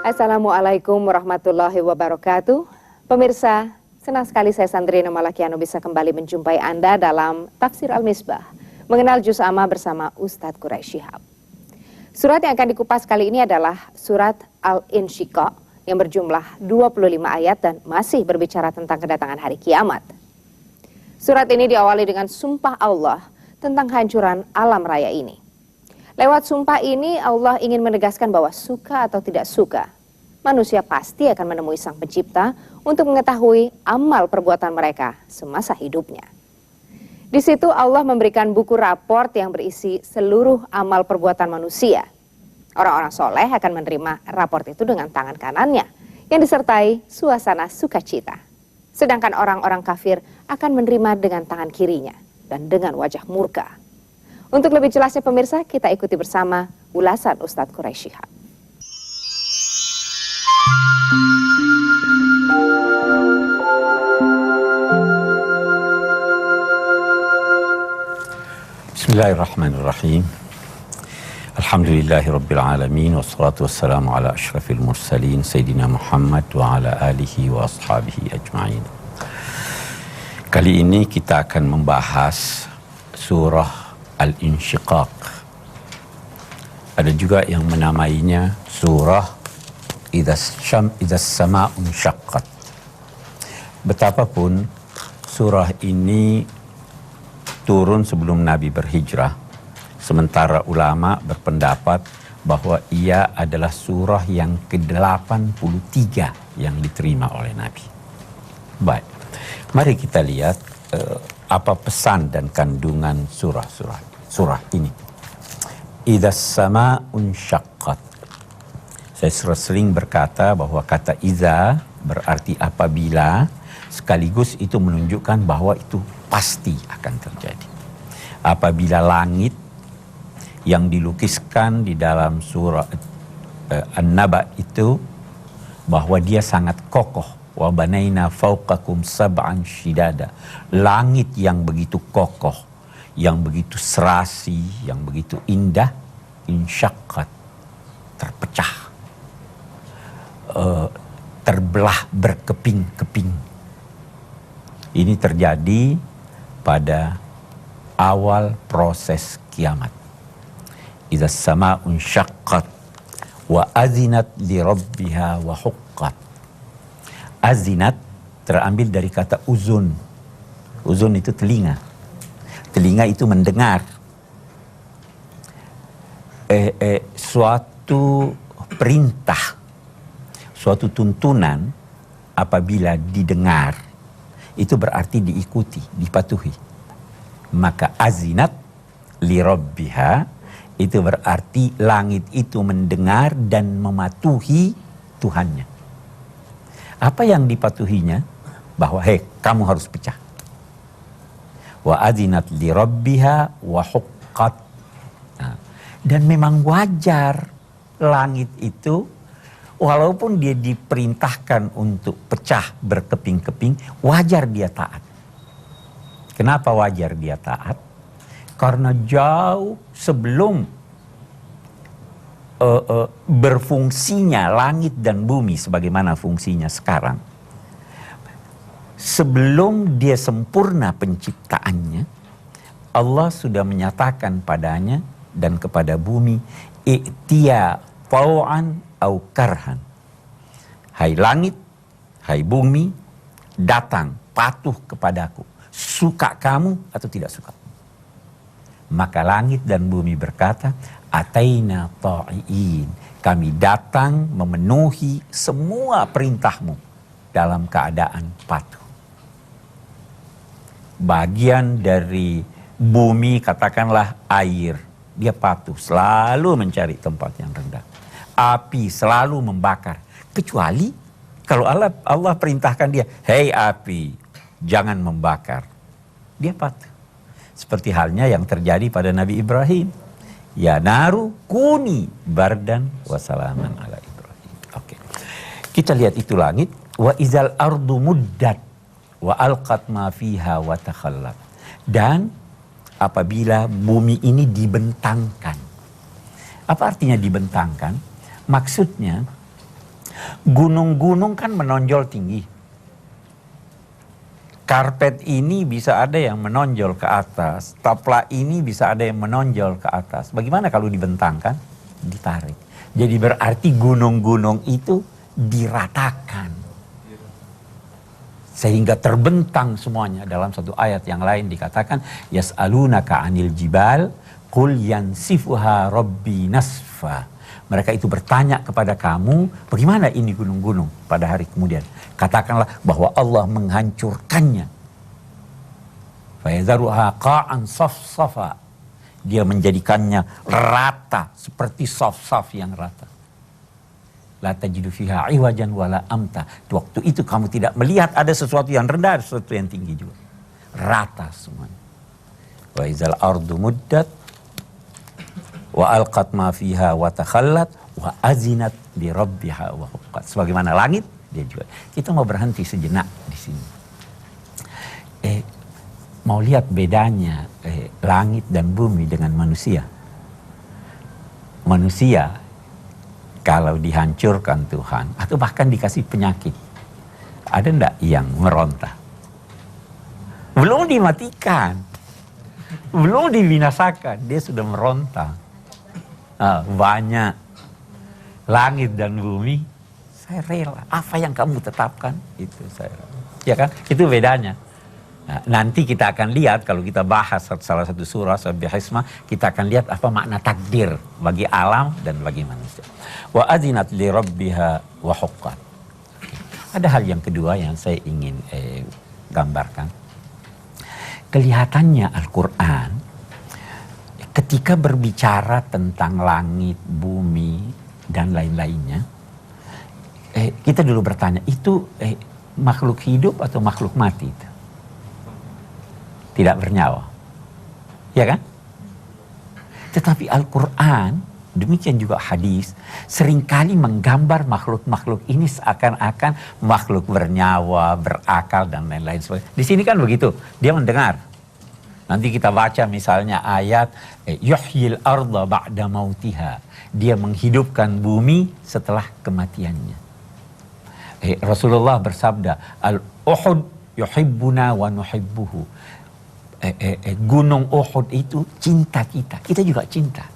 Assalamualaikum warahmatullahi wabarakatuh. Pemirsa, senang sekali saya Sandrina Malakiano bisa kembali menjumpai Anda dalam Tafsir Al-Misbah, mengenal Juz Amma bersama Ustadz Quraisy Shihab. Surat yang akan dikupas kali ini adalah surat Al-Insyiqaq yang berjumlah 25 ayat dan masih berbicara tentang kedatangan hari kiamat. Surat ini diawali dengan sumpah Allah tentang hancuran alam raya ini. Lewat sumpah ini Allah ingin menegaskan bahwa suka atau tidak suka, manusia pasti akan menemui Sang Pencipta untuk mengetahui amal perbuatan mereka semasa hidupnya. Di situ Allah memberikan buku raport yang berisi seluruh amal perbuatan manusia. Orang-orang soleh akan menerima raport itu dengan tangan kanannya yang disertai suasana sukacita. Sedangkan orang-orang kafir akan menerima dengan tangan kirinya dan dengan wajah murka. Untuk lebih jelasnya pemirsa, kita ikuti bersama ulasan Ustadz Quraisy Shihab. Bismillahirrahmanirrahim. Alhamdulillahirabbil alamin wassalatu wassalamu ala asyrafil mursalin sayyidina Muhammad wa ala alihi wa ashabihi ajmain. Kali ini kita akan membahas surah Al-Insyiqaq. Ada juga yang menamainya surah Idzas Sama'un Syaqqat. Betapapun surah ini turun sebelum Nabi berhijrah, sementara ulama berpendapat bahwa ia adalah surah yang ke-83 yang diterima oleh Nabi. Baik, mari kita lihat apa pesan dan kandungan surah ini. Idzas sama'un syaqqat. Saya sering berkata bahwa kata iza berarti apabila, sekaligus itu menunjukkan bahwa itu pasti akan terjadi. Apabila langit yang dilukiskan di dalam surah An-Naba itu, bahwa dia sangat kokoh. Wa banaina fawqakum sab'an shidada. Langit yang begitu kokoh, yang begitu serasi, yang begitu indah, insyaqqat, terpecah, terbelah berkeping-keping. Ini terjadi pada awal proses kiamat. Idzas sama'un syaqqat wa azinat li rabbiha wa huqqat. Azinat terambil dari kata uzun. Uzun itu telinga. Telinga itu mendengar. Suatu perintah, suatu tuntunan apabila didengar, itu berarti diikuti, dipatuhi. Maka azinat li rabbiha itu berarti langit itu mendengar dan mematuhi Tuhannya. Apa yang dipatuhinya? Bahwa kamu harus pecah. Wa adzinat li rabbiha wa huqqat. Nah, dan memang wajar langit itu walaupun dia diperintahkan untuk pecah berkeping-keping, wajar dia taat. Kenapa wajar dia taat? Karena jauh sebelum berfungsinya langit dan bumi sebagaimana fungsinya sekarang, sebelum dia sempurna penciptaannya, Allah sudah menyatakan padanya dan kepada bumi, i'tiya taw'an au karhan. Hai langit, hai bumi, datang patuh kepadaku, suka kamu atau tidak suka. Maka langit dan bumi berkata, ataina ta'iin, kami datang memenuhi semua perintahmu dalam keadaan patuh. Bagian dari bumi, katakanlah air, dia patuh, selalu mencari tempat yang rendah. Api selalu membakar, kecuali kalau Allah perintahkan dia, hei api, jangan membakar, dia patuh. Seperti halnya yang terjadi pada Nabi Ibrahim. Ya naru kuni bardan wa salaman ala Ibrahim. Oke. Kita lihat itu langit. Wa izal ardu muddat wa alqat ma fiha wa takhallat. Dan apabila bumi ini dibentangkan. Apa artinya dibentangkan? Maksudnya Gunung-gunung kan menonjol tinggi. Karpet ini bisa ada yang menonjol ke atas, tapla ini bisa ada yang menonjol ke atas. Bagaimana kalau dibentangkan? Ditarik. Jadi berarti gunung-gunung itu diratakan. Sehingga terbentang semuanya. Dalam satu ayat yang lain dikatakan, yas'alunaka 'anil jibal qul yansifuha rabbi nasfa. Mereka itu bertanya kepada kamu, bagaimana ini gunung-gunung pada hari kemudian? Katakanlah bahwa Allah menghancurkannya. Fayazaruha qa'an safsafa. Dia menjadikannya rata seperti saf-saf yang rata. La tajidu fiha iwajan wala amta. Waktu itu kamu tidak melihat ada sesuatu yang rendah, ada sesuatu yang tinggi juga. Rata semuanya. Wa izal ardu muddat wa alqat ma fiha wa takhallat wa azinat li rabbiha wa huqqat. Sebagaimana langit, dia juga. Kita mau berhenti sejenak di sini. Mau lihat bedanya langit dan bumi dengan manusia. Manusia kalau dihancurkan Tuhan atau bahkan dikasih penyakit, ada ndak yang meronta? Belum dimatikan, belum dibinasakan, dia sudah meronta. Banyak. Langit dan bumi, saya rela. Apa yang kamu tetapkan, itu saya rela. Ya kan? Itu bedanya. Nah, nanti kita akan lihat kalau kita bahas salah satu surah Sabbihisma, kita akan lihat apa makna takdir bagi alam dan bagi manusia. Wa adzinat li rabbiha wa huqqat. Ada hal yang kedua yang saya ingin gambarkan. Kelihatannya Al-Quran ketika berbicara tentang langit, bumi, dan lain-lainnya, kita dulu bertanya, itu makhluk hidup atau makhluk mati itu? Tidak bernyawa. Ya kan? Tetapi Al-Quran, demikian juga hadis, seringkali menggambar makhluk-makhluk ini seakan-akan makhluk bernyawa, berakal, dan lain-lain sebagainya. Di sini kan begitu, dia mendengar. Nanti kita baca misalnya ayat, yuhyil arda ba'da mautiha. Dia menghidupkan bumi setelah kematiannya. Rasulullah bersabda, al-Uhud yuhibbuna wa nuhibbuhu. Gunung Uhud itu cinta kita, kita juga cinta.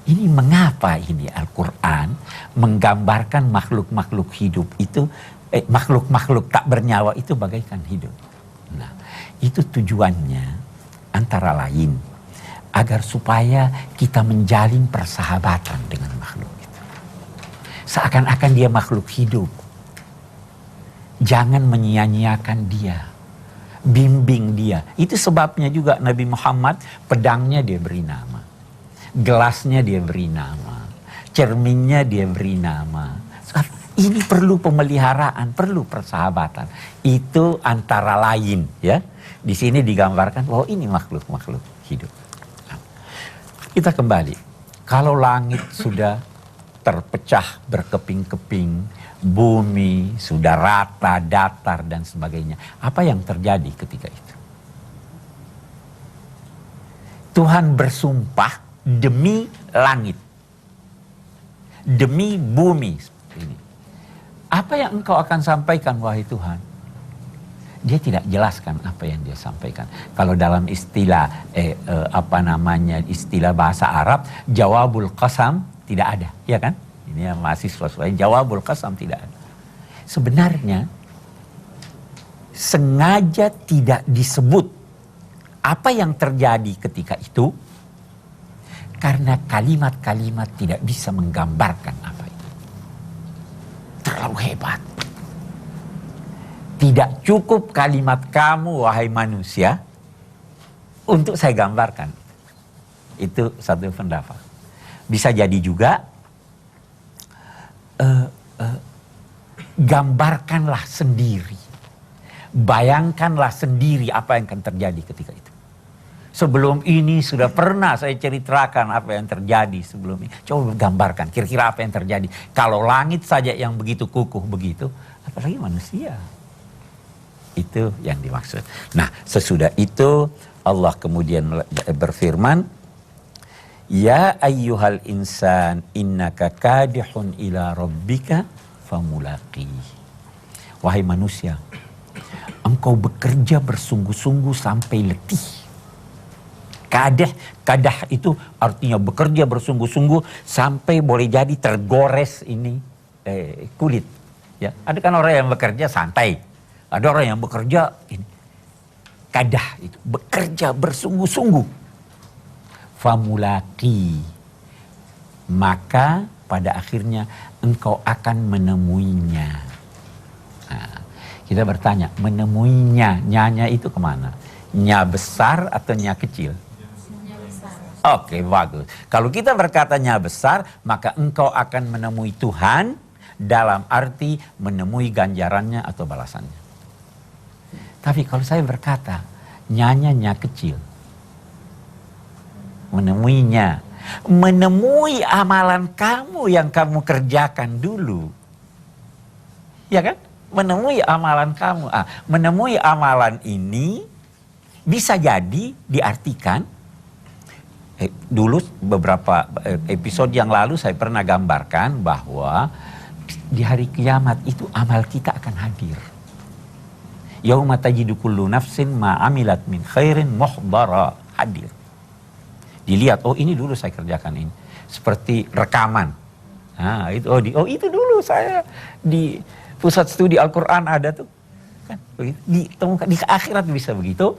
Ini mengapa ini Al-Quran menggambarkan makhluk-makhluk hidup itu, makhluk-makhluk tak bernyawa itu bagaikan hidup. Nah, itu tujuannya antara lain agar supaya kita menjalin persahabatan dengan makhluk itu. Seakan-akan dia makhluk hidup. Jangan menyia-nyiakan dia. Bimbing dia. Itu sebabnya juga Nabi Muhammad, pedangnya dia beri nama. Gelasnya dia beri nama. Cerminnya dia beri nama. Ini perlu pemeliharaan, perlu persahabatan. Itu antara lain, ya. Di sini digambarkan bahwa ini makhluk-makhluk hidup. Kita kembali. Kalau langit sudah terpecah berkeping-keping, bumi sudah rata, datar, dan sebagainya. Apa yang terjadi ketika itu? Tuhan bersumpah demi langit, demi bumi. Apa yang engkau akan sampaikan, wahai Tuhan? Dia tidak jelaskan apa yang dia sampaikan. Kalau dalam istilah istilah bahasa Arab, jawabul qasam tidak ada, ya kan? Ini yang mahasiswa jawabul qasam tidak ada. Sebenarnya sengaja tidak disebut apa yang terjadi ketika itu karena kalimat-kalimat tidak bisa menggambarkan apa itu. Terlalu hebat. Tidak cukup kalimat kamu, wahai manusia, untuk saya gambarkan. Itu satu pendapat. Bisa jadi juga gambarkanlah sendiri. Bayangkanlah sendiri apa yang akan terjadi ketika itu. Sebelum ini sudah pernah saya ceritakan apa yang terjadi sebelum ini. Coba gambarkan kira-kira apa yang terjadi. Kalau langit saja yang begitu kukuh begitu, apalagi manusia. Itu yang dimaksud. Nah, sesudah itu Allah kemudian berfirman, ya ayyuhal insan innaka kadihun ila rabbika famulaqi. Wahai manusia, engkau bekerja bersungguh-sungguh sampai letih. Kadah itu artinya bekerja bersungguh-sungguh sampai boleh jadi tergores ini kulit. Ya, ada kan orang yang bekerja santai, ada orang yang bekerja ini. Kadah itu bekerja bersungguh-sungguh. Famulaqi, maka pada akhirnya engkau akan menemuinya. Nah, kita bertanya, menemuinya, nyanya itu kemana? Nya besar atau nya kecil? Nya besar. Oke, bagus. Kalau kita berkata nya besar, maka engkau akan menemui Tuhan dalam arti menemui ganjarannya atau balasannya. Tapi kalau saya berkata, nya kecil, menemuinya, menemui amalan kamu yang kamu kerjakan dulu. Ya kan? Menemui amalan kamu. Menemui amalan ini bisa jadi diartikan, dulu beberapa episode yang lalu saya pernah gambarkan bahwa di hari kiamat itu amal kita akan hadir. Yauma tajidu kullu nafsin ma amilat min khairin muhdara, hadir. Dilihat, oh ini dulu saya kerjakan ini. Seperti rekaman. Nah, itu dulu saya di pusat studi Al-Quran ada tuh. Kan begitu. Ditemukan di akhirat bisa begitu.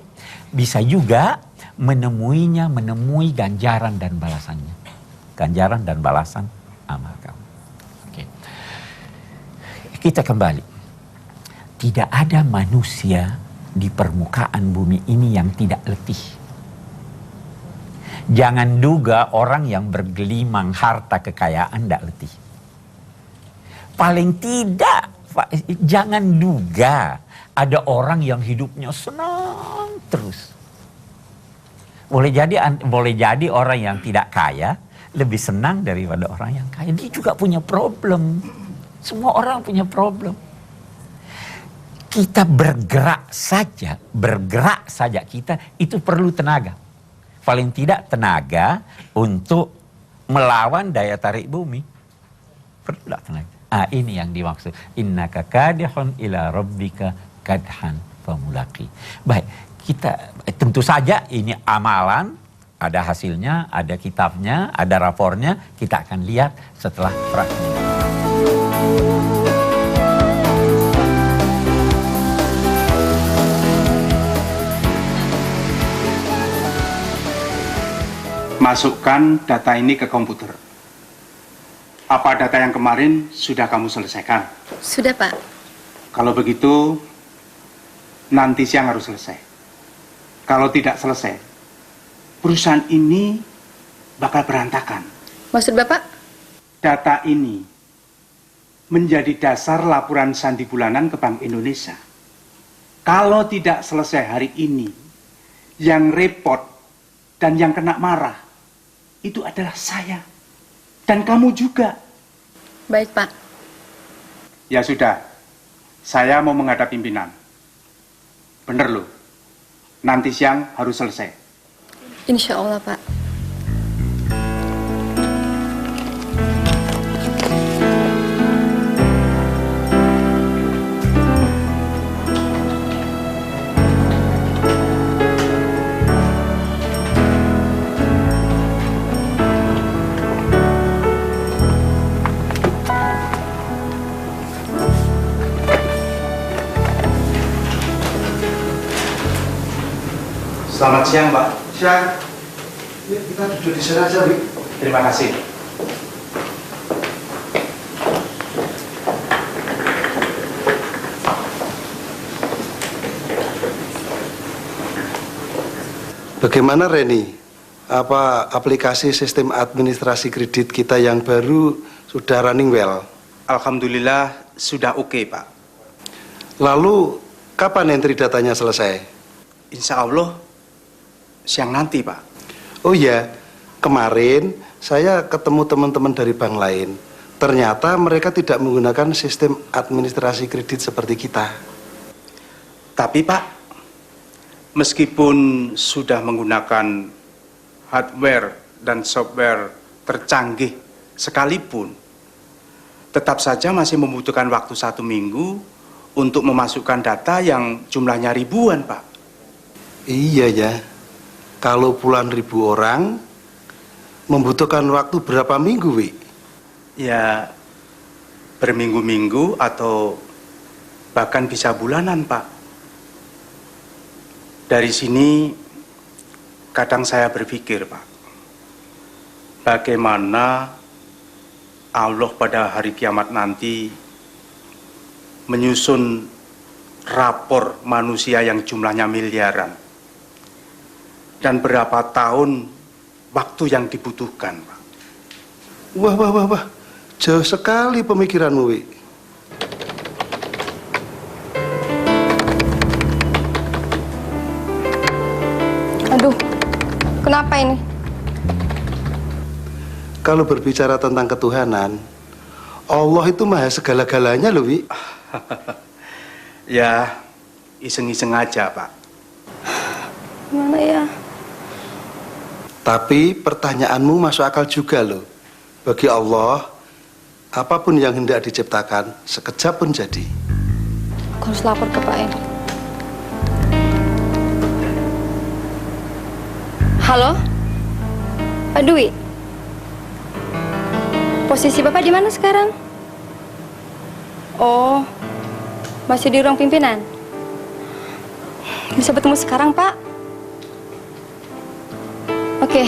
Bisa juga menemui ganjaran dan balasannya. Ganjaran dan balasan amal kamu. Oke. Kita kembali. Tidak ada manusia di permukaan bumi ini yang tidak letih. Jangan duga orang yang bergelimang harta kekayaan tidak letih. Paling tidak, jangan duga ada orang yang hidupnya senang terus. Boleh jadi orang yang tidak kaya lebih senang daripada orang yang kaya. Dia juga punya problem. Semua orang punya problem. Kita bergerak saja kita itu perlu tenaga. Paling tidak tenaga untuk melawan daya tarik bumi. Perlu tenaga. Ini yang dimaksud. Innaka kadihun ila rabbika kadhan famulaqi. Baik, kita tentu saja ini amalan, ada hasilnya, ada kitabnya, ada rapornya. Kita akan lihat setelah fragmen. Masukkan data ini ke komputer. Apa data yang kemarin sudah kamu selesaikan? Sudah, Pak. Kalau begitu, nanti siang harus selesai. Kalau tidak selesai, perusahaan ini bakal berantakan. Maksud Bapak? Data ini menjadi dasar laporan sandi bulanan ke Bank Indonesia. Kalau tidak selesai hari ini, yang repot dan yang kena marah itu adalah saya. Dan kamu juga. Baik, Pak. Ya sudah, saya mau menghadap pimpinan. Bener loh, nanti siang harus selesai. Insya Allah, Pak. Selamat siang, Pak. Siang. Ya, kita duduk di sana aja, Wi. Terima kasih. Bagaimana, Reni? Apa aplikasi sistem administrasi kredit kita yang baru sudah running well? Alhamdulillah sudah oke, Pak. Lalu, kapan entry datanya selesai? Insya Allah siang nanti, Pak. Oh iya, kemarin saya ketemu teman-teman dari bank lain. Ternyata mereka tidak menggunakan sistem administrasi kredit seperti kita. Tapi, Pak, meskipun sudah menggunakan hardware dan software tercanggih sekalipun, tetap saja masih membutuhkan waktu 1 minggu untuk memasukkan data yang jumlahnya ribuan, Pak. Iya ya, kalau puluhan ribu orang membutuhkan waktu berapa minggu, Wi? Ya, berminggu-minggu atau bahkan bisa bulanan, Pak. Dari sini kadang saya berpikir, Pak, bagaimana Allah pada hari kiamat nanti menyusun rapor manusia yang jumlahnya miliaran dan berapa tahun waktu yang dibutuhkan, Pak. Wah, jauh sekali pemikiranmu, Wi. Aduh, kenapa ini? Kalau berbicara tentang ketuhanan, Allah itu maha segala-galanya loh, Wi. Ya, iseng-iseng aja, Pak. Gimana ya? Tapi pertanyaanmu masuk akal juga loh. Bagi Allah, apapun yang hendak diciptakan, sekejap pun jadi. Aku harus lapor ke Pak M. Halo? Pak Dwi? Posisi Bapak di mana sekarang? Oh, masih di ruang pimpinan? Bisa bertemu sekarang, Pak? Oke.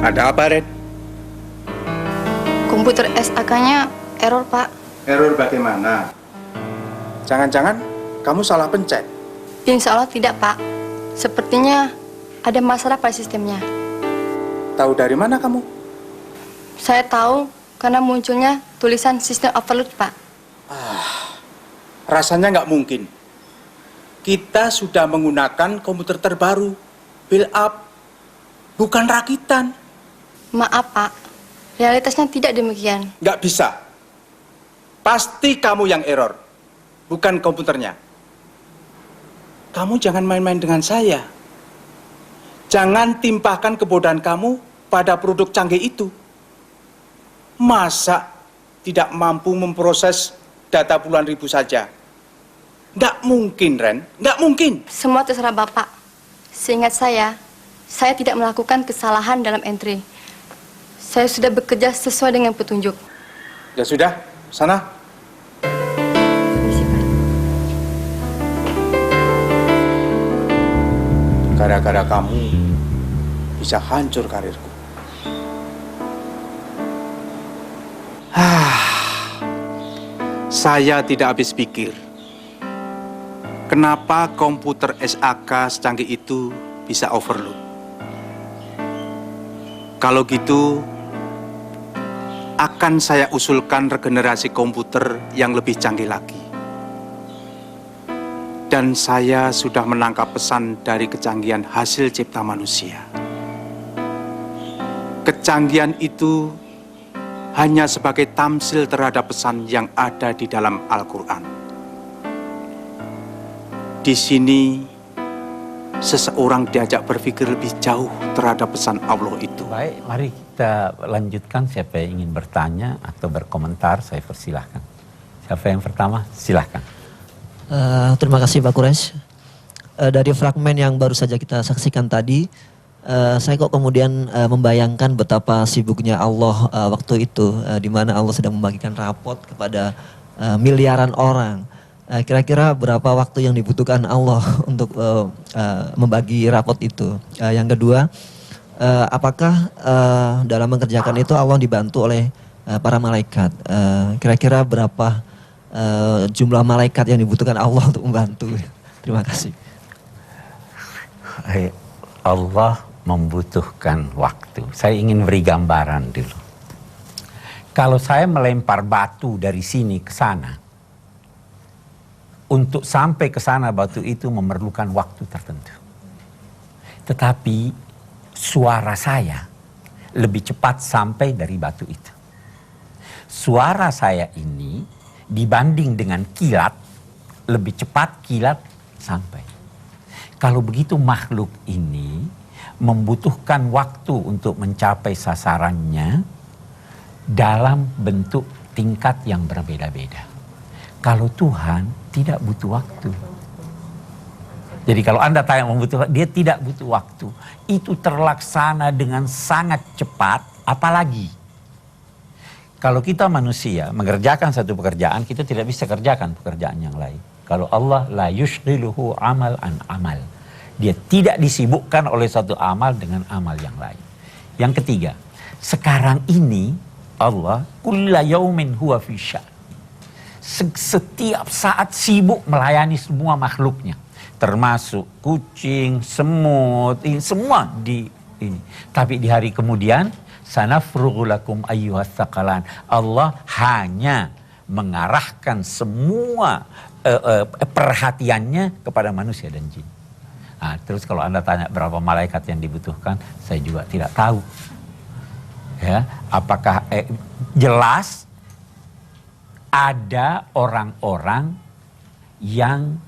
Ada apa, Red? Komputer SAK-nya error, Pak. Error bagaimana? Jangan-jangan kamu salah pencet. Insya Allah tidak, Pak. Sepertinya ada masalah pada sistemnya. Tahu dari mana kamu? Saya tahu karena munculnya tulisan sistem overload, Pak. Rasanya nggak mungkin. Kita sudah menggunakan komputer terbaru, build up, bukan rakitan. Maaf, Pak. Realitasnya tidak demikian. Nggak bisa. Pasti kamu yang error, bukan komputernya. Kamu jangan main-main dengan saya. Jangan timpahkan kebodohan kamu pada produk canggih itu. Masa tidak mampu memproses data puluhan ribu saja? Nggak mungkin, Ren. Nggak mungkin. Semua terserah Bapak. Seingat saya tidak melakukan kesalahan dalam entry. Saya sudah bekerja sesuai dengan petunjuk. Ya sudah, sana. Permisi, Pak. Gara-gara kamu bisa hancur karirku. Saya tidak habis pikir. Kenapa komputer SAK secanggih itu bisa overload? Kalau gitu, akan saya usulkan regenerasi komputer yang lebih canggih lagi. Dan saya sudah menangkap pesan dari kecanggihan hasil cipta manusia. Kecanggihan itu hanya sebagai tamsil terhadap pesan yang ada di dalam Al-Quran. Di sini, seseorang diajak berpikir lebih jauh terhadap pesan Allah itu. Baik, mari kita lanjutkan. Siapa yang ingin bertanya atau berkomentar, saya persilahkan. Siapa yang pertama? Silahkan. Terima kasih Pak Quraisy. Dari fragmen yang baru saja kita saksikan tadi, saya kok kemudian membayangkan betapa sibuknya Allah waktu itu, di mana Allah sedang membagikan raport kepada miliaran orang. Kira-kira berapa waktu yang dibutuhkan Allah untuk membagi raport itu? Yang kedua, apakah dalam mengerjakan itu Allah dibantu oleh para malaikat? Kira-kira berapa jumlah malaikat yang dibutuhkan Allah untuk membantu? Terima kasih. Allah membutuhkan waktu. Saya ingin beri gambaran dulu. Kalau saya melempar batu dari sini ke sana, untuk sampai ke sana batu itu memerlukan waktu tertentu. Tetapi suara saya lebih cepat sampai dari batu itu. Suara saya ini dibanding dengan kilat, lebih cepat kilat sampai. Kalau begitu makhluk ini membutuhkan waktu untuk mencapai sasarannya dalam bentuk tingkat yang berbeda-beda. Kalau Tuhan tidak butuh waktu. Jadi kalau Anda tanya membutuhkan, dia tidak butuh waktu. Itu terlaksana dengan sangat cepat, apalagi kalau kita manusia mengerjakan satu pekerjaan, kita tidak bisa kerjakan pekerjaan yang lain. Kalau Allah la yushghiluhu amal an amal. Dia tidak disibukkan oleh satu amal dengan amal yang lain. Yang ketiga, sekarang ini Allah kulla yaumin huwa fi sya'n. Setiap saat sibuk melayani semua makhluknya. Termasuk kucing, semut, ini semua di ini. Tapi di hari kemudian, sanafrughu lakum ayyuhas tsaqalan. Allah hanya mengarahkan semua perhatiannya kepada manusia dan jin. Nah, terus kalau Anda tanya berapa malaikat yang dibutuhkan, saya juga tidak tahu. Ya, apakah jelas ada orang-orang yang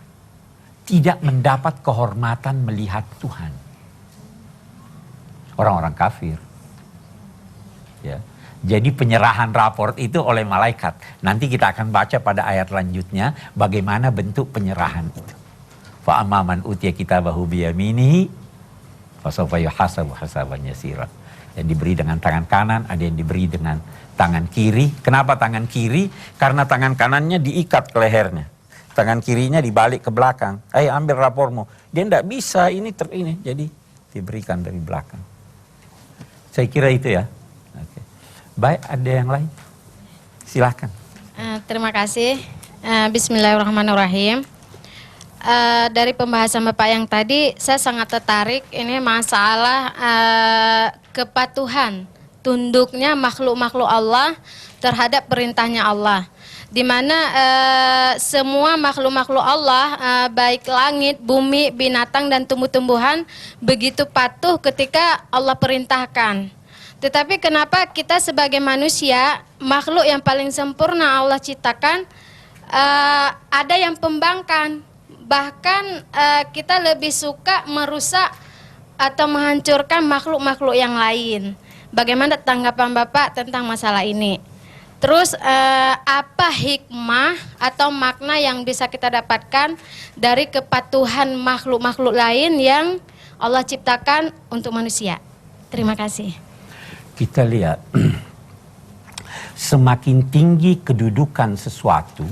tidak mendapat kehormatan melihat Tuhan. Orang-orang kafir. Ya. Jadi penyerahan raport itu oleh malaikat. Nanti kita akan baca pada ayat lanjutnya bagaimana bentuk penyerahan itu. Fa amman utiya kitabahu biyaminihi fasawfa yuhasabu hasaban yasira. Yang diberi dengan tangan kanan, ada yang diberi dengan tangan kiri. Kenapa tangan kiri? Karena tangan kanannya diikat ke lehernya. Tangan kirinya dibalik ke belakang. Ayo ambil rapormu. Dia tidak bisa ini. Jadi diberikan dari belakang. Saya kira itu ya. Oke. Baik, ada yang lain? Silahkan. Terima kasih. Bismillahirrahmanirrahim. Dari pembahasan Bapak yang tadi, saya sangat tertarik. Ini masalah kepatuhan, tunduknya makhluk-makhluk Allah terhadap perintahnya Allah. Di mana semua makhluk-makhluk Allah, baik langit, bumi, binatang, dan tumbuh-tumbuhan begitu patuh ketika Allah perintahkan. Tetapi kenapa kita sebagai manusia, makhluk yang paling sempurna Allah ciptakan, ada yang pembangkang. Bahkan kita lebih suka merusak atau menghancurkan makhluk-makhluk yang lain. Bagaimana tanggapan Bapak tentang masalah ini? Terus apa hikmah atau makna yang bisa kita dapatkan dari kepatuhan makhluk-makhluk lain yang Allah ciptakan untuk manusia? Terima kasih. Kita lihat, semakin tinggi kedudukan sesuatu,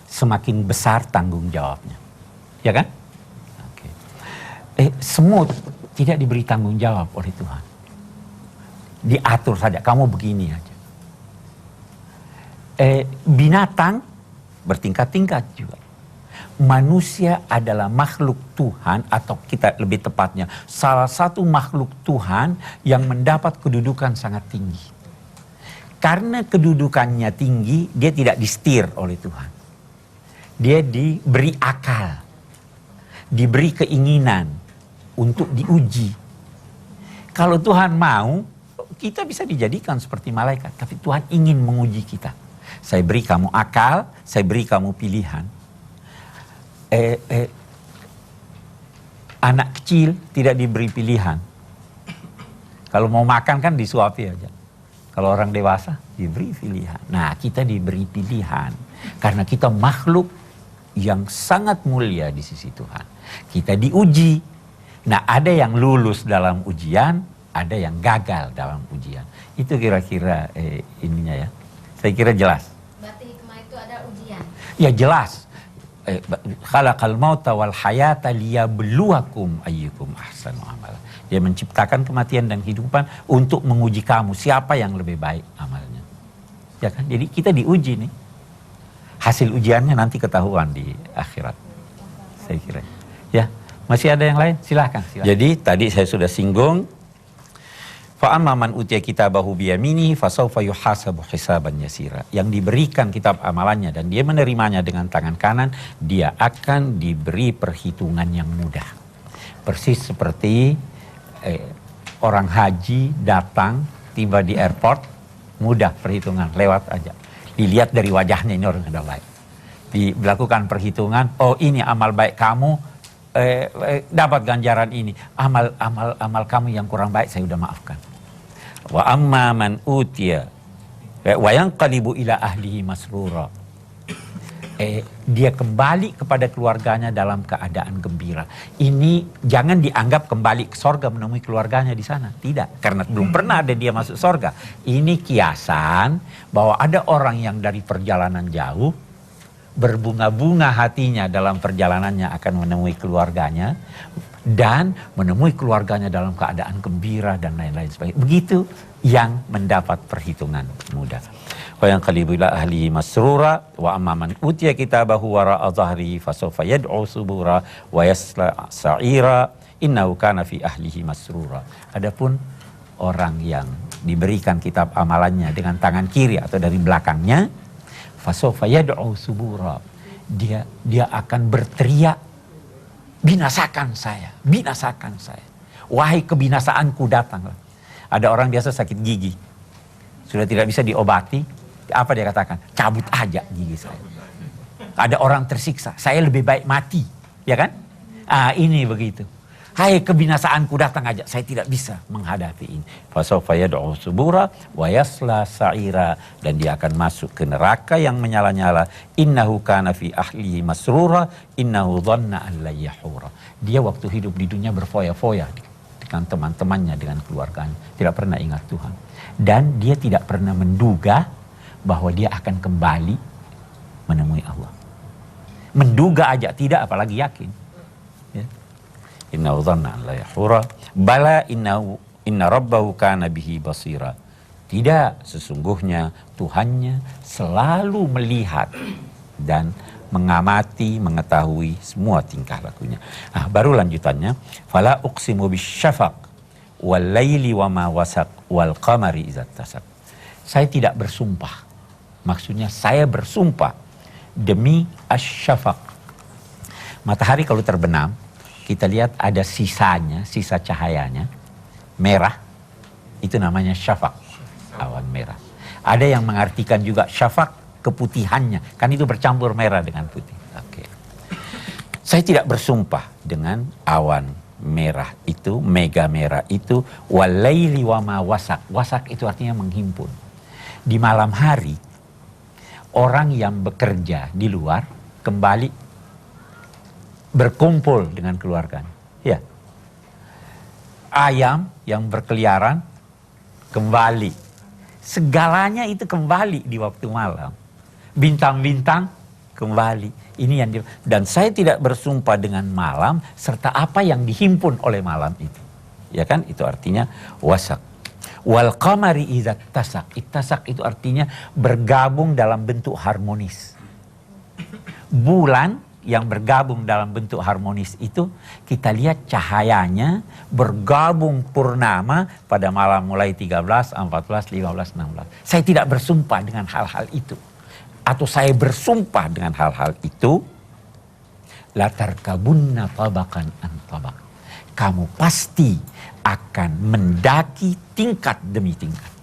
semakin besar tanggung jawabnya. Ya kan? Oke. Semut tidak diberi tanggung jawab oleh Tuhan. Diatur saja, kamu begini aja. Binatang bertingkat-tingkat juga. Manusia adalah makhluk Tuhan, atau kita lebih tepatnya salah satu makhluk Tuhan yang mendapat kedudukan sangat tinggi. Karena kedudukannya tinggi, dia tidak disetir oleh Tuhan. Dia diberi akal, diberi keinginan untuk diuji. Kalau Tuhan mau, kita bisa dijadikan seperti malaikat, tapi Tuhan ingin menguji kita. Saya beri kamu akal, saya beri kamu pilihan. Anak kecil tidak diberi pilihan. Kalau mau makan kan disuapi aja. Kalau orang dewasa diberi pilihan. Nah, kita diberi pilihan karena kita makhluk yang sangat mulia di sisi Tuhan. Kita diuji. Nah, ada yang lulus dalam ujian, ada yang gagal dalam ujian. Itu kira-kira ininya ya. Saya kira jelas. Berarti hikmah itu ada ujian. Ya jelas. Khalaqal mauta wal hayata liyabluwakum ayyukum ahsanu amala. Dia menciptakan kematian dan kehidupan untuk menguji kamu siapa yang lebih baik amalnya. Ya kan? Jadi kita diuji nih. Hasil ujiannya nanti ketahuan di akhirat. Saya kira. Ya, masih ada yang lain? Silahkan. Jadi tadi saya sudah singgung. Fa amma man utiya kitabahu biyaminihi fasawfa yuhasabu hisaban yasira. Yang diberikan kitab amalannya dan dia menerimanya dengan tangan kanan, dia akan diberi perhitungan yang mudah. Persis seperti orang haji datang, tiba di airport, mudah perhitungan, lewat aja. Dilihat dari wajahnya, ini orang sudah baik. Dilakukan perhitungan, oh ini amal baik kamu, dapat ganjaran ini. Amal kamu yang kurang baik saya sudah maafkan. Wa amma man utiya wa yanqalibu ila ahlihi masrura. Dia kembali kepada keluarganya dalam keadaan gembira. Ini jangan dianggap kembali ke sorga menemui keluarganya di sana. Tidak, karena belum pernah ada dia masuk sorga. Ini kiasan bahwa ada orang yang dari perjalanan jauh, berbunga-bunga hatinya dalam perjalanannya akan menemui keluarganya. Dan menemui keluarganya dalam keadaan gembira dan lain-lain sebagainya. Begitu yang mendapat perhitungan mudah. Wa yanqalibu ila ahlihi masrura wa amma man utiya kitabahu wara'a dhahrihi fasawfa yad'u subura wa yasla sa'ira innahu kana fi ahlihi masrura. Adapun orang yang diberikan kitab amalannya dengan tangan kiri atau dari belakangnya, fasawfa yad'u subura. Dia akan berteriak, binasakan saya, binasakan saya. Wahai kebinasaanku datanglah. Ada orang biasa sakit gigi, sudah tidak bisa diobati. Apa dia katakan? Cabut aja gigi saya. Ada orang tersiksa, saya lebih baik mati, ya kan? Ini begitu. Hai kebinasaanku datang aja, saya tidak bisa menghadapi ini. Fasawfa yad'u subura wa yasla sa'ira, dan dia akan masuk ke neraka yang menyala-nyala. Innahu kana fi ahlihi masrura innahu dhanna an la yahura. Dia waktu hidup di dunia berfoya-foya dengan teman-temannya, dengan keluarganya, tidak pernah ingat Tuhan. Dan dia tidak pernah menduga bahwa dia akan kembali menemui Allah. Menduga aja tidak, apalagi yakin. Ya. Innahu dhanna an la yahura bala inna rabbahu kana bihi basira. Tidak, sesungguhnya Tuhannya selalu melihat dan mengamati, mengetahui semua tingkah lakunya. Baru lanjutannya, fala uqsimu bisyafaq wal laili wa ma wasaq wal qamari idza tasaq. Saya tidak bersumpah. Maksudnya saya bersumpah demi asyafaq. Matahari kalau terbenam, kita lihat ada sisanya, sisa cahayanya merah, itu namanya syafaq, awan merah. Ada yang mengartikan juga syafaq keputihannya, kan itu bercampur merah dengan putih. Oke. Saya tidak bersumpah dengan awan merah itu, mega merah itu, walaili wa ma wasak. Wasak itu artinya menghimpun. Di malam hari orang yang bekerja di luar kembali berkumpul dengan keluarganya. Ya. Ayam yang berkeliaran kembali. Segalanya itu kembali di waktu malam. Bintang-bintang kembali. Ini yang dan saya tidak bersumpah dengan malam serta apa yang dihimpun oleh malam itu. Ya kan? Itu artinya wasak. Wal qamari idza tasak. Ittasak itu artinya bergabung dalam bentuk harmonis. Bulan yang bergabung dalam bentuk harmonis itu kita lihat cahayanya bergabung purnama pada malam mulai 13, 14, 15, 16. Saya tidak bersumpah dengan hal-hal itu. Atau saya bersumpah dengan hal-hal itu, latar kabunna tabakan an tabak. Kamu pasti akan mendaki tingkat demi tingkat.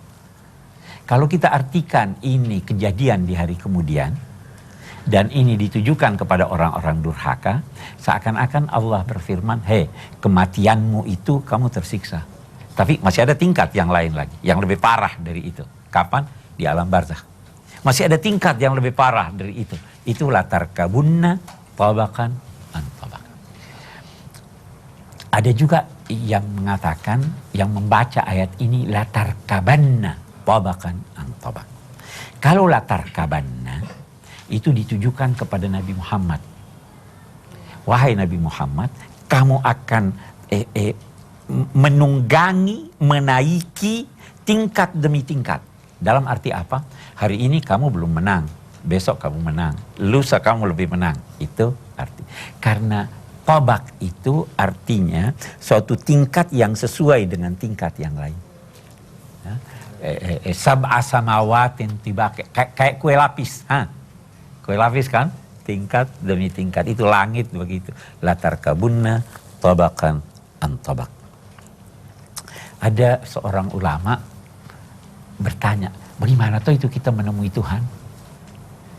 Kalau kita artikan ini kejadian di hari kemudian, dan ini ditujukan kepada orang-orang durhaka, seakan-akan Allah berfirman, hei, kematianmu itu kamu tersiksa. Tapi masih ada tingkat yang lain lagi, yang lebih parah dari itu. Kapan? Di alam barzakh. Masih ada tingkat yang lebih parah dari itu. Itu latar kabunna tabakan an tabak. Ada juga yang mengatakan, yang membaca ayat ini latar kabanna tabakan an tabak. Kalau latar kabanna itu ditujukan kepada Nabi Muhammad. Wahai Nabi Muhammad, kamu akan menunggangi, menaiki tingkat demi tingkat. Dalam arti apa? Hari ini kamu belum menang, besok kamu menang, lusa kamu lebih menang. Itu arti. Karena tabak itu artinya suatu tingkat yang sesuai dengan tingkat yang lain. Sab'a samawatin tibaq, kayak kue lapis. Kue lapis kan? Tingkat demi tingkat. Itu langit begitu. Latar kabunna tabakan an tabak. Ada seorang ulama bertanya, bagaimana toh itu kita menemui Tuhan?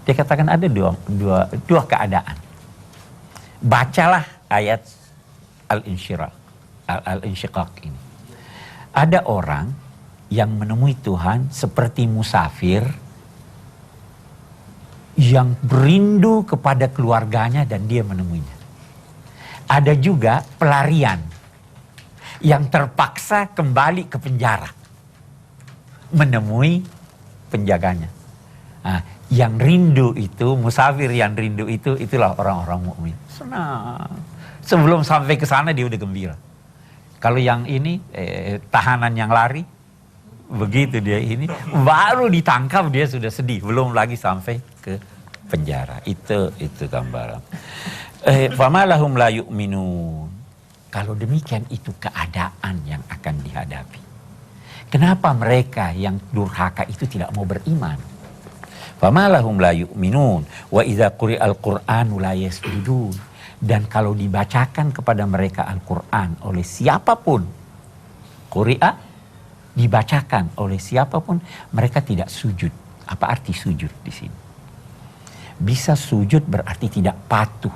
Dia katakan ada dua keadaan. Bacalah ayat Al-Insyiqaq ini. Ada orang yang menemui Tuhan seperti musafir yang berindu kepada keluarganya dan dia menemuinya. Ada juga pelarian yang terpaksa kembali ke penjara menemui penjaganya. Nah, yang rindu itu, musafir yang rindu itu, itulah orang-orang mukmin. Senang. Sebelum sampai ke sana dia udah gembira. Kalau yang ini tahanan yang lari, begitu dia ini baru ditangkap dia sudah sedih, belum lagi sampai ke penjara. Itu gambaran. Famalahum la yu'minun. Kalau demikian itu keadaan yang akan dihadapi. Kenapa mereka yang durhaka itu tidak mau beriman? Famalahum la yu'minun wa idza quri'al qur'anu la yasjudun. Dan kalau dibacakan kepada mereka Al-Qur'an oleh siapapun, quri'a dibacakan oleh siapapun, mereka tidak sujud. Apa arti sujud di sini? Bisa sujud berarti tidak patuh,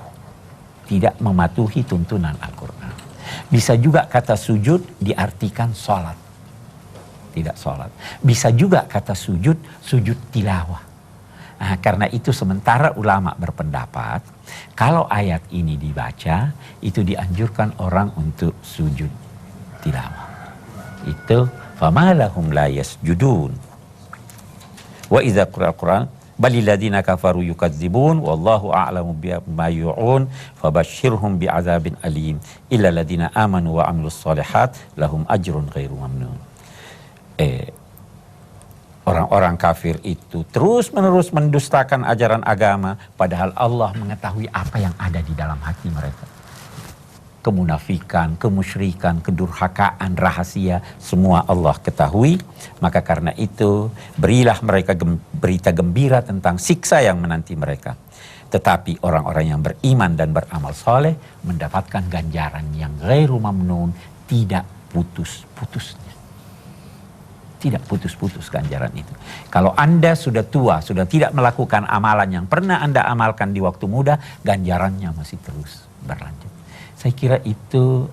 tidak mematuhi tuntunan Al-Qur'an. Bisa juga kata sujud diartikan sholat, tidak sholat. Bisa juga kata sujud, sujud tilawah. Nah, karena itu sementara ulama berpendapat kalau ayat ini dibaca itu dianjurkan orang untuk sujud tilawah. Itu famalahum la yasjudun. Wa idza qira'al Qur'an balil ladzina kafaru yukadzibun wallahu a'lamu bima yu'un fabashshirhum bi'adzabin alim illa ladzina amanu wa 'amilus shalihat lahum ajrun ghairu mamnun. Orang-orang kafir itu terus-menerus mendustakan ajaran agama, padahal Allah mengetahui apa yang ada di dalam hati mereka. Kemunafikan, kemusyrikan, kedurhakaan, rahasia, semua Allah ketahui. Maka karena itu, berilah mereka berita gembira tentang siksa yang menanti mereka. Tetapi orang-orang yang beriman dan beramal soleh mendapatkan ganjaran yang ghairu mamnun, tidak putus-putusnya. Tidak putus-putus ganjaran itu. Kalau Anda sudah tua, sudah tidak melakukan amalan yang pernah Anda amalkan di waktu muda, ganjarannya masih terus berlanjut. Saya kira itu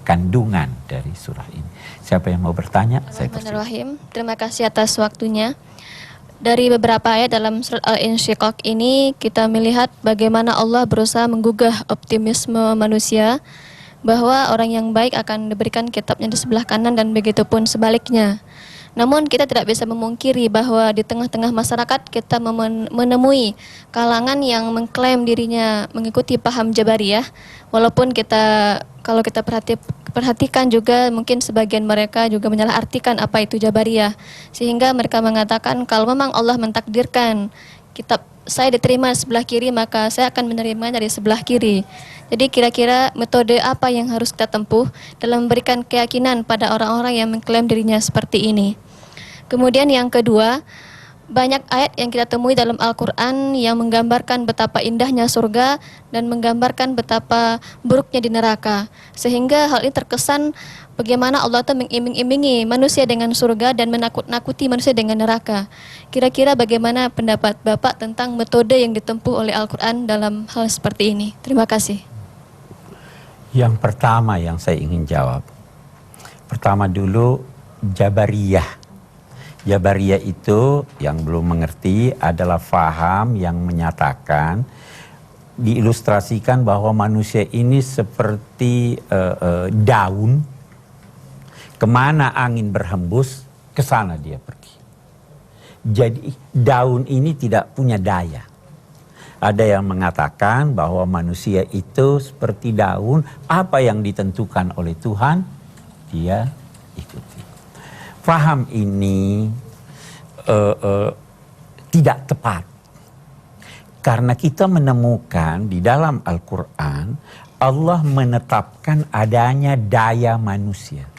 kandungan dari surah ini. Siapa yang mau bertanya? Bismillahirrahmanirrahim. Terima kasih atas waktunya. Dari beberapa ayat dalam surat Al-Insyiqaq ini kita melihat bagaimana Allah berusaha menggugah optimisme manusia bahwa orang yang baik akan diberikan kitabnya di sebelah kanan dan begitu pun sebaliknya. Namun kita tidak bisa memungkiri bahwa di tengah-tengah masyarakat kita menemui kalangan yang mengklaim dirinya mengikuti paham Jabariyah, walaupun kalau kita perhatikan juga mungkin sebagian mereka juga menyalahartikan apa itu Jabariyah, sehingga mereka mengatakan kalau memang Allah mentakdirkan kitab saya diterima sebelah kiri, maka saya akan menerima dari sebelah kiri. Jadi kira-kira metode apa yang harus kita tempuh dalam memberikan keyakinan pada orang-orang yang mengklaim dirinya seperti ini. Kemudian yang kedua, banyak ayat yang kita temui dalam Al-Quran yang menggambarkan betapa indahnya surga dan menggambarkan betapa buruknya di neraka. Sehingga hal ini terkesan bagaimana Allah itu mengiming-imingi manusia dengan surga dan menakut-nakuti manusia dengan neraka. Kira-kira bagaimana pendapat Bapak tentang metode yang ditempuh oleh Al-Quran dalam hal seperti ini? Terima kasih. Yang pertama yang saya ingin jawab. Pertama dulu Jabariyah. Jabariyah itu yang belum mengerti adalah faham yang menyatakan, diilustrasikan bahwa manusia ini seperti daun, kemana angin berhembus, ke sana dia pergi. Jadi daun ini tidak punya daya. Ada yang mengatakan bahwa manusia itu seperti daun, apa yang ditentukan oleh Tuhan, dia ikuti. Faham ini tidak tepat. Karena kita menemukan di dalam Al-Quran, Allah menetapkan adanya daya manusia.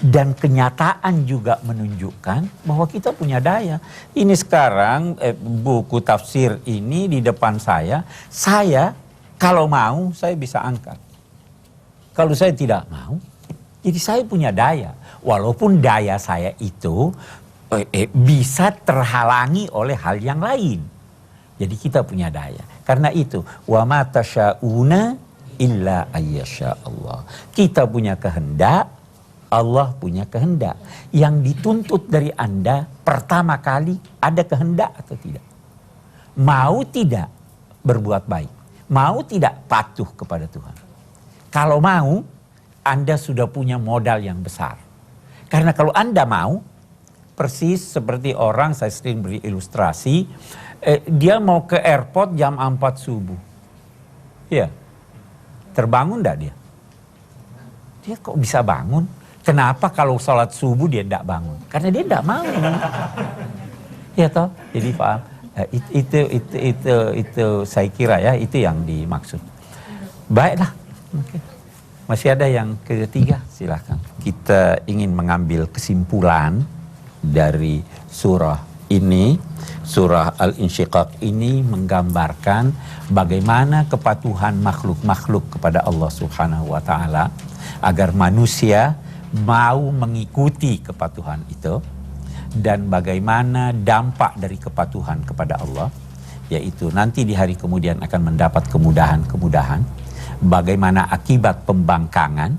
Dan kenyataan juga menunjukkan bahwa kita punya daya. Ini sekarang buku tafsir ini di depan saya kalau mau saya bisa angkat. Kalau saya tidak mau, jadi saya punya daya. Walaupun daya saya itu bisa terhalangi oleh hal yang lain. Jadi kita punya daya. Karena itu, wa ma tasyauna illa ayyasha Allah. Kita punya kehendak, Allah punya kehendak. Yang dituntut dari Anda pertama kali ada kehendak atau tidak? Mau tidak berbuat baik? Mau tidak patuh kepada Tuhan? Kalau mau, Anda sudah punya modal yang besar. Karena kalau Anda mau, persis seperti orang, saya sering beri ilustrasi, dia mau ke airport jam 4 subuh. Ya, terbangun enggak dia? Dia kok bisa bangun? Kenapa kalau sholat subuh dia tidak bangun? Karena dia tidak mau. Ya toh, jadi paham. Itu saya kira ya, itu yang dimaksud. Baiklah, okay. Masih ada yang ketiga, silakan. Kita ingin mengambil kesimpulan dari surah ini. Surah Al-Insyiqaq ini menggambarkan bagaimana kepatuhan makhluk-makhluk kepada Allah Subhanahu wa taala agar manusia mau mengikuti kepatuhan itu, dan bagaimana dampak dari kepatuhan kepada Allah, yaitu nanti di hari kemudian akan mendapat kemudahan-kemudahan, bagaimana akibat pembangkangan,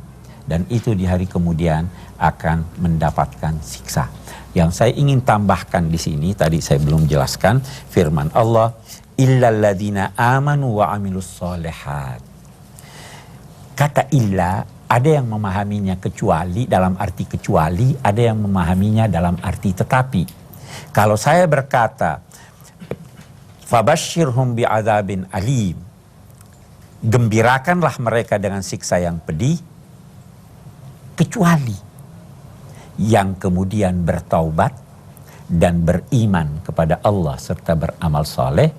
dan itu di hari kemudian akan mendapatkan siksa. Yang saya ingin tambahkan di sini, tadi saya belum jelaskan, firman Allah, illal ladzina amanu wa amilus solihat. Kata illa, ada yang memahaminya kecuali, dalam arti kecuali, ada yang memahaminya dalam arti tetapi. Kalau saya berkata, fabashshirhum bi'adzabin alim, gembirakanlah mereka dengan siksa yang pedih, kecuali yang kemudian bertaubat dan beriman kepada Allah serta beramal soleh,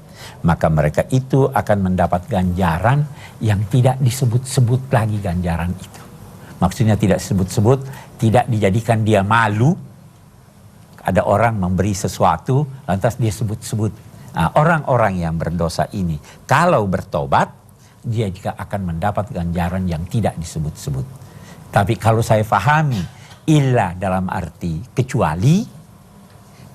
maka mereka itu akan mendapat ganjaran yang tidak disebut-sebut lagi ganjaran itu. Maksudnya tidak disebut-sebut, tidak dijadikan dia malu. Ada orang memberi sesuatu, lantas dia sebut-sebut. Nah, orang-orang yang berdosa ini, kalau bertobat, dia juga akan mendapat ganjaran yang tidak disebut-sebut. Tapi kalau saya fahami, illa dalam arti kecuali,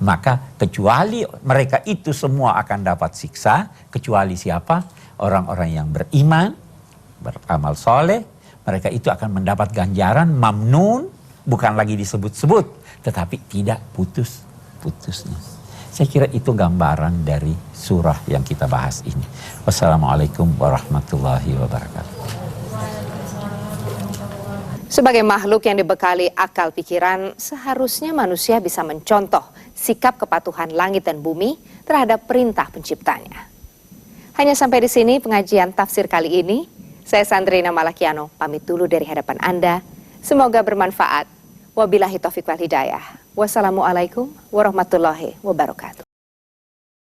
maka kecuali mereka itu semua akan dapat siksa, kecuali siapa? Orang-orang yang beriman, beramal soleh, mereka itu akan mendapat ganjaran mamnun, bukan lagi disebut-sebut, tetapi tidak putus-putusnya. Saya kira itu gambaran dari surah yang kita bahas ini. Wassalamualaikum warahmatullahi wabarakatuh. Sebagai makhluk yang dibekali akal pikiran, seharusnya manusia bisa mencontoh sikap kepatuhan langit dan bumi terhadap perintah penciptanya. Hanya sampai di sini pengajian tafsir kali ini. Saya Sandrina Malakiano, pamit dulu dari hadapan Anda. Semoga bermanfaat. Wabillahi taufiq wal hidayah. Wassalamualaikum warahmatullahi wabarakatuh.